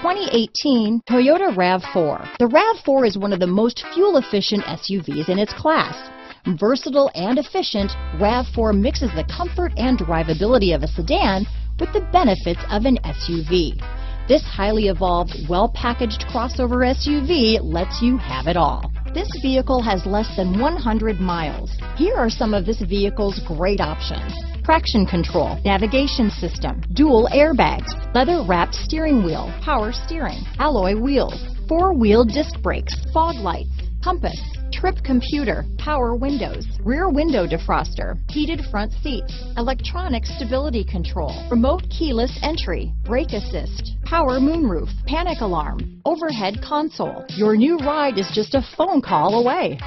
2018 Toyota RAV4. The RAV4 is one of the most fuel-efficient SUVs in its class. Versatile and efficient, RAV4 mixes the comfort and drivability of a sedan with the benefits of an SUV. This highly evolved, well-packaged crossover SUV lets you have it all. This vehicle has less than 100 miles. Here are some of this vehicle's great options: traction control, navigation system, dual airbags, leather-wrapped steering wheel, power steering, alloy wheels, four-wheel disc brakes, fog lights, compass, trip computer, power windows, rear window defroster, heated front seats, electronic stability control, remote keyless entry, brake assist, power moonroof, panic alarm, overhead console. Your new ride is just a phone call away.